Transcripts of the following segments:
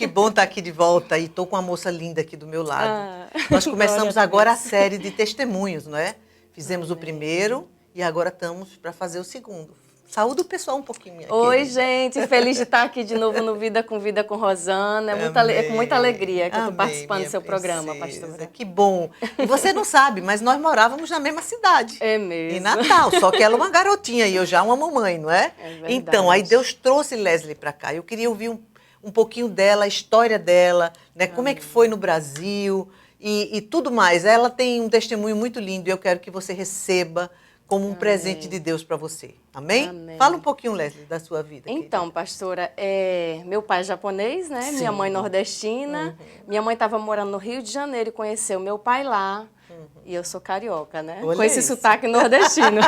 que bom estar aqui de volta. E estou com uma moça linda aqui do meu lado. Nós começamos glória a agora a Deus. série de testemunhos, não é? Fizemos o Amém. primeiro e agora estamos para fazer o segundo. Saúde o pessoal um pouquinho, minha Oi, querida. gente, feliz de estar aqui de novo no Vida com Rosana. É com muita alegria que eu estou Amém, participando minha do seu programa, princesa. pastora. Que bom. E você não sabe, mas nós morávamos na mesma cidade. É Em mesmo. Natal, só que ela é uma garotinha e eu já uma mamãe, não é? É verdade. Então, aí Deus trouxe Leslie para cá. Eu queria ouvir um pouquinho dela, a história dela, né? Como é que foi no Brasil e tudo mais. Ela tem um testemunho muito lindo e eu quero que você receba como um presente de Deus para você. Amém? Amém. Fala um pouquinho, Leslie, da sua vida. Então, pastora, meu pai é japonês, né? Sim. Minha mãe nordestina. Minha mãe estava morando no Rio de Janeiro e conheceu meu pai lá. E eu sou carioca, né? Olha Com esse isso. sotaque nordestino.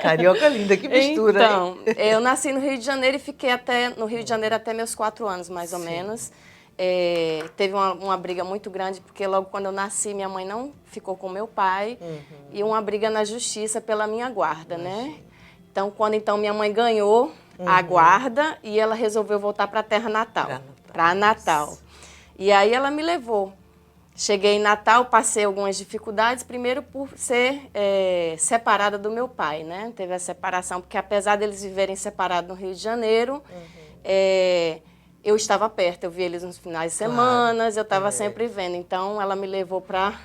Carioca linda, que mistura, Então, hein? eu nasci no Rio de Janeiro e fiquei no Rio de Janeiro até meus 4 anos, mais ou menos. Teve uma briga muito grande, porque logo quando eu nasci, minha mãe não ficou com meu pai. E uma briga na justiça pela minha guarda, né? Então, quando minha mãe ganhou a guarda e ela resolveu voltar para a terra natal, para Natal. E aí ela me levou. Cheguei em Natal, passei algumas dificuldades, primeiro por ser separada do meu pai, né? Teve a separação, porque apesar deles viverem separados no Rio de Janeiro, eu estava perto, eu via eles nos finais de semana, eu estava sempre vendo. Então, ela me levou para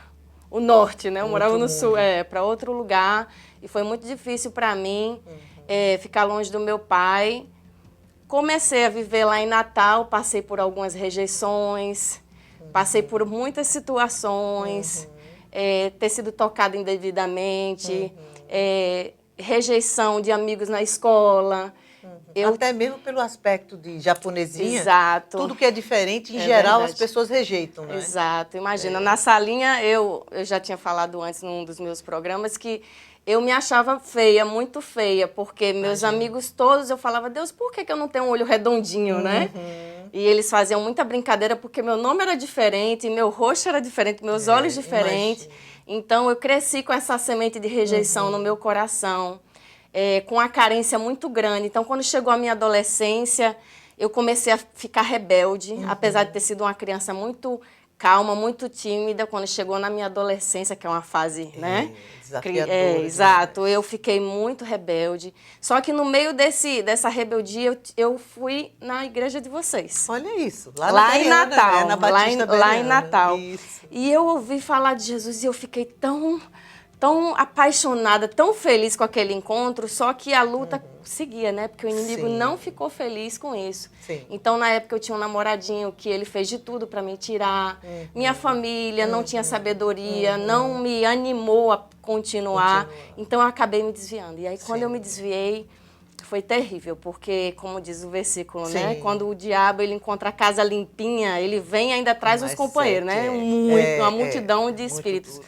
o norte, né? Eu morava no sul, para outro lugar. E foi muito difícil para mim ficar longe do meu pai. Comecei a viver lá em Natal, passei por algumas rejeições, passei por muitas situações, ter sido tocada indevidamente, rejeição de amigos na escola. Até mesmo pelo aspecto de japonesinha. Exato. Tudo que é diferente, em geral, verdade. as pessoas rejeitam, né? Exato. Imagina, na salinha, eu já tinha falado antes num dos meus programas que eu me achava feia, muito feia, porque meus amigos todos, eu falava, Deus, por que eu não tenho um olho redondinho, né? E eles faziam muita brincadeira porque meu nome era diferente, meu rosto era diferente, meus olhos diferentes. Então, eu cresci com essa semente de rejeição no meu coração. Com a carência muito grande. Então, quando chegou a minha adolescência, eu comecei a ficar rebelde, apesar de ter sido uma criança muito calma, muito tímida. Quando chegou na minha adolescência, que é uma fase, né? Desafiadora. Exato, eu fiquei muito rebelde. Só que no meio dessa rebeldia, eu fui na igreja de vocês. Olha isso, lá em Natal, na Batista lá em Natal. Isso. E eu ouvi falar de Jesus e eu fiquei tão apaixonada, tão feliz com aquele encontro, só que a luta seguia, né? Porque o inimigo não ficou feliz com isso. Então, na época, eu tinha um namoradinho que ele fez de tudo para me tirar. Minha família não tinha sabedoria, não me animou a continuar. Então, eu acabei me desviando. E aí, quando eu me desviei, foi terrível, porque, como diz o versículo, né? Quando o diabo ele encontra a casa limpinha, ele vem e ainda traz os companheiros, né? Uma multidão de espíritos.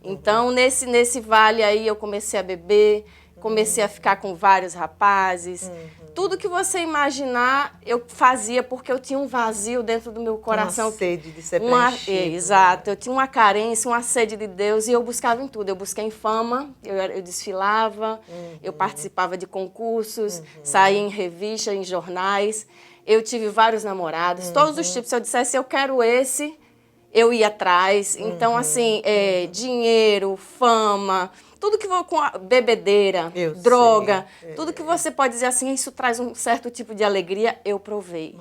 Então, nesse vale aí, eu comecei a beber, comecei a ficar com vários rapazes. Tudo que você imaginar, eu fazia porque eu tinha um vazio dentro do meu coração. Uma sede de ser preenchido. Exato, eu tinha uma carência, uma sede de Deus e eu buscava em tudo. Eu busquei em fama, eu desfilava, eu participava de concursos, saía em revistas, em jornais. Eu tive vários namorados, todos os tipos. Se eu dissesse, eu quero esse, eu ia atrás. Então, assim, dinheiro, fama, tudo que com a bebedeira, droga, tudo que você pode dizer assim, isso traz um certo tipo de alegria, eu provei.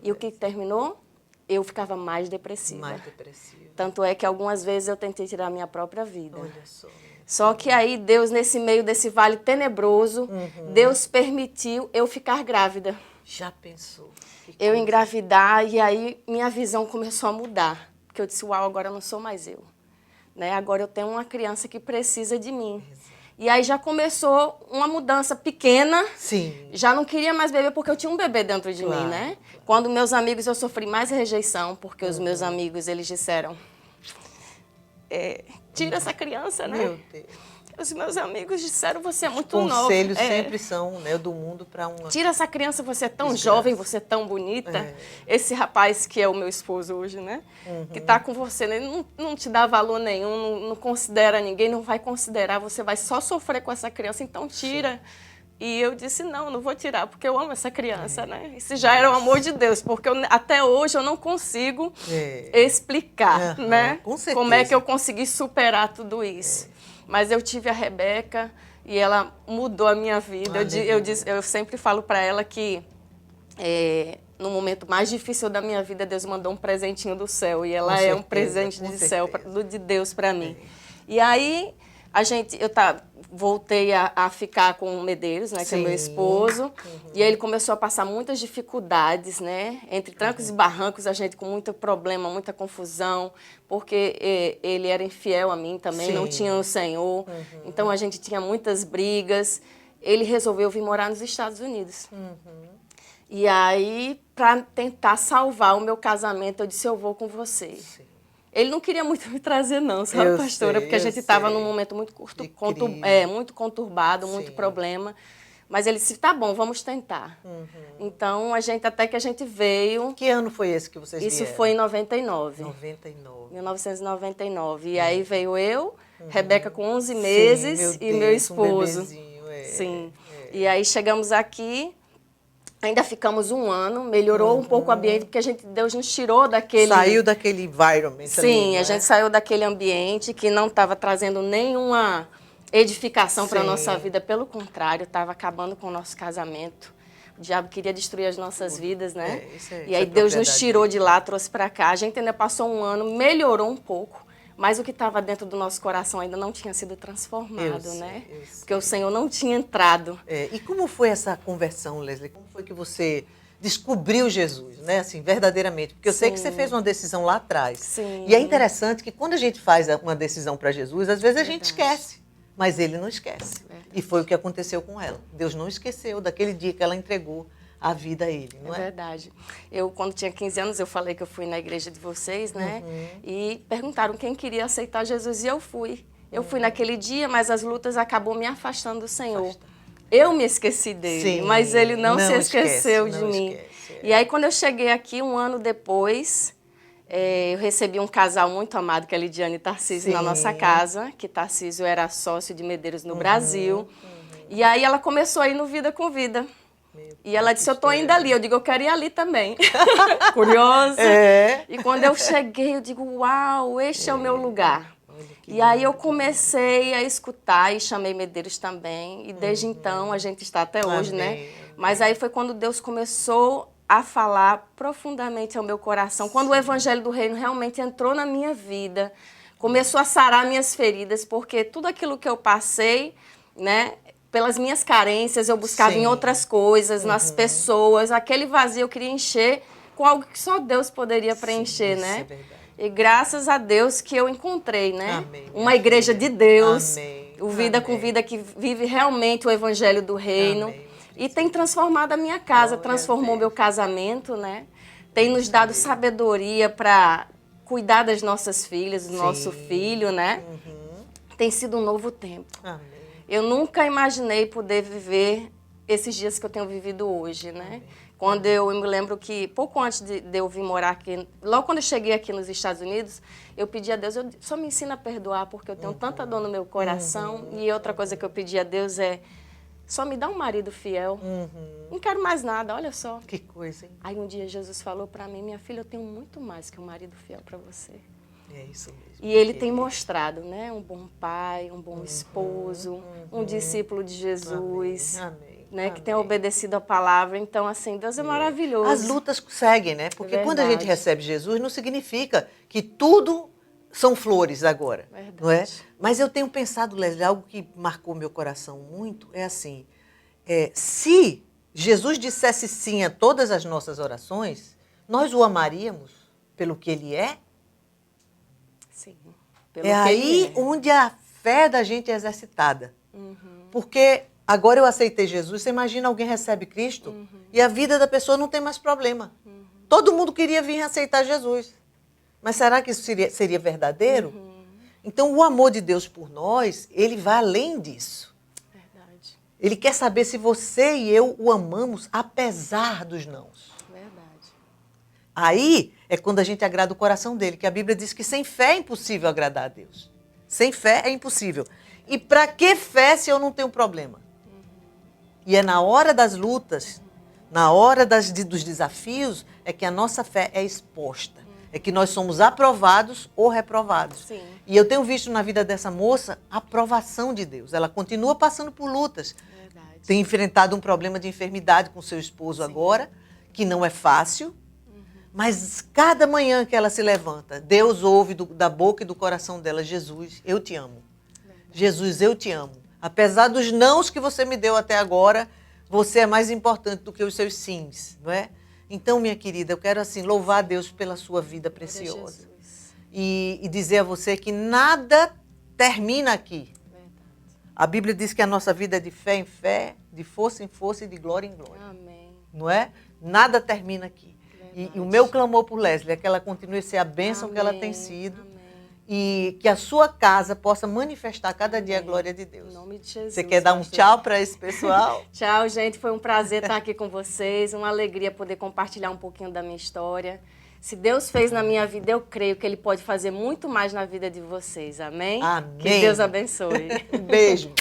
E o que terminou? Eu ficava mais depressiva. Tanto é que algumas vezes eu tentei tirar a minha própria vida. Olha só. Só que aí Deus, nesse meio desse vale tenebroso, Deus permitiu eu ficar grávida. Já pensou? Eu engravidar e aí minha visão começou a mudar. Porque eu disse, uau, agora eu não sou mais eu. Né? Agora eu tenho uma criança que precisa de mim. E aí já começou uma mudança pequena. Sim. Já não queria mais beber porque eu tinha um bebê dentro de mim, né? Quando meus amigos, eu sofri mais rejeição, porque os meus amigos, eles disseram, tira essa criança, né? Meu Deus. Os meus amigos disseram, você é muito Os nova. conselhos sempre são, né, do mundo para uma... Tira essa criança, você é tão jovem, você é tão bonita. Esse rapaz que é o meu esposo hoje, né? Que está com você, né? Não te dá valor nenhum, não considera ninguém, não vai considerar, você vai só sofrer com essa criança, então tira. E eu disse, não vou tirar, porque eu amo essa criança, né? Isso já era o amor de Deus, porque até hoje eu não consigo explicar, né? Com certeza. Como é que eu consegui superar tudo isso. Mas eu tive a Rebeca e ela mudou a minha vida. Eu sempre falo para ela que no momento mais difícil da minha vida, Deus mandou um presentinho do céu. E ela é um presente de Deus para mim. E aí, voltei a ficar com o Medeiros, né, que é meu esposo. E aí ele começou a passar muitas dificuldades, né? Entre trancos e barrancos, a gente com muito problema, muita confusão. Porque ele era infiel a mim também, não tinha o Senhor. Então, a gente tinha muitas brigas. Ele resolveu vir morar nos Estados Unidos. E aí, para tentar salvar o meu casamento, eu disse, eu vou com você. Ele não queria muito me trazer, não, sabe, pastora? Porque a gente estava num momento muito muito conturbado, muito problema. Mas ele disse, tá bom, vamos tentar. Então, até que a gente veio... Que ano foi esse que vocês vieram? Isso foi em 99. 1999. E aí veio eu, Rebeca com 11 meses e meu esposo. Sim. E aí chegamos aqui... Ainda ficamos um ano, melhorou um pouco o ambiente, porque Deus nos tirou daquele... Saiu daquele environment. Sim, a gente saiu daquele ambiente que não estava trazendo nenhuma edificação para a nossa vida. Pelo contrário, estava acabando com o nosso casamento. O diabo queria destruir as nossas vidas, né? E aí Deus nos tirou de lá, trouxe para cá. A gente ainda passou um ano, melhorou um pouco. Mas o que estava dentro do nosso coração ainda não tinha sido transformado, né? Porque o Senhor não tinha entrado. E como foi essa conversão, Leslie? Como foi que você descobriu Jesus, né? Assim, verdadeiramente. Porque eu sei que você fez uma decisão lá atrás. Sim. E é interessante que quando a gente faz uma decisão para Jesus, às vezes a gente esquece. Mas Ele não esquece. E foi o que aconteceu com ela. Deus não esqueceu daquele dia que ela entregou a vida a Ele, não é? É verdade. Eu, quando tinha 15 anos, eu falei que eu fui na igreja de vocês, né? E perguntaram quem queria aceitar Jesus e eu fui. Eu fui naquele dia, mas as lutas acabou me afastando do Senhor. Eu me esqueci dele, mas Ele não se esqueceu de mim. E aí, quando eu cheguei aqui, um ano depois, eu recebi um casal muito amado, que é Lidiane e Tarcísio, na nossa casa, que Tarcísio era sócio de Medeiros no Brasil. E aí ela começou a ir no Vida com Vida. E ela disse, eu tô indo ali. Eu digo, eu quero ir ali também. Curiosa. E quando eu cheguei, eu digo, uau, este é o meu lugar. E aí eu comecei a escutar e chamei Medeiros também. E desde então a gente está até hoje, né? Mas aí foi quando Deus começou a falar profundamente ao meu coração. Quando o Evangelho do Reino realmente entrou na minha vida, começou a sarar minhas feridas, porque tudo aquilo que eu passei, né? Pelas minhas carências, eu buscava em outras coisas, nas pessoas. Aquele vazio eu queria encher com algo que só Deus poderia preencher, né? É verdade. E graças a Deus que eu encontrei, né? Uma igreja de Deus, o Vida com Vida, que vive realmente o Evangelho do Reino. E tem transformado a minha casa, transformou meu casamento, né? Tem nos dado sabedoria para cuidar das nossas filhas, do nosso filho, né? Tem sido um novo tempo. Amém. Eu nunca imaginei poder viver esses dias que eu tenho vivido hoje, né? Quando eu me lembro que, pouco antes de eu vir morar aqui, logo quando eu cheguei aqui nos Estados Unidos, eu pedi a Deus, só me ensina a perdoar, porque eu tenho tanta dor no meu coração. E outra coisa que eu pedi a Deus é, só me dá um marido fiel. Não quero mais nada, olha só. Que coisa, hein? Aí um dia Jesus falou para mim, minha filha, eu tenho muito mais que um marido fiel para você. É isso mesmo. E Ele tem mostrado, né? Um bom pai, um bom esposo, um discípulo de Jesus, né? Que tem obedecido a palavra. Então, assim, Deus é maravilhoso. As lutas seguem, né? Porque quando a gente recebe Jesus, não significa que tudo são flores agora, não é? Mas eu tenho pensado, Leslie, algo que marcou meu coração muito, é assim, se Jesus dissesse sim a todas as nossas orações, nós o amaríamos pelo que Ele é? Sim. É aí onde a fé da gente é exercitada. Porque agora eu aceitei Jesus, você imagina alguém recebe Cristo e a vida da pessoa não tem mais problema. Todo mundo queria vir aceitar Jesus. Mas será que isso seria verdadeiro? Então o amor de Deus por nós, Ele vai além disso. Verdade. Ele quer saber se você e eu o amamos apesar dos nãos. Verdade. Aí é quando a gente agrada o coração dele, que a Bíblia diz que sem fé é impossível agradar a Deus. Sem fé é impossível. E para que fé se eu não tenho problema? E é na hora das lutas, na hora dos desafios, é que a nossa fé é exposta. É que nós somos aprovados ou reprovados. Sim. E eu tenho visto na vida dessa moça a aprovação de Deus. Ela continua passando por lutas. Verdade. Tem enfrentado um problema de enfermidade com seu esposo agora, que não é fácil. Mas cada manhã que ela se levanta, Deus ouve da boca e do coração dela: Jesus, eu te amo. Jesus, eu te amo. Apesar dos nãos que você me deu até agora, você é mais importante do que os seus sims, não é? Então, minha querida, eu quero assim louvar a Deus pela sua vida preciosa. E dizer a você que nada termina aqui. Verdade. A Bíblia diz que a nossa vida é de fé em fé, de força em força e de glória em glória. Amém. Não é? Nada termina aqui. E o meu clamor por Leslie é que ela continue a ser a bênção que ela tem sido. Amém. E que a sua casa possa manifestar cada dia a glória de Deus. Em nome de Jesus. Você quer dar um pastor. tchau para esse pessoal? Tchau, gente. Foi um prazer estar aqui com vocês. Uma alegria poder compartilhar um pouquinho da minha história. Se Deus fez na minha vida, eu creio que Ele pode fazer muito mais na vida de vocês. Amém? Amém. Que Deus abençoe. Um beijo.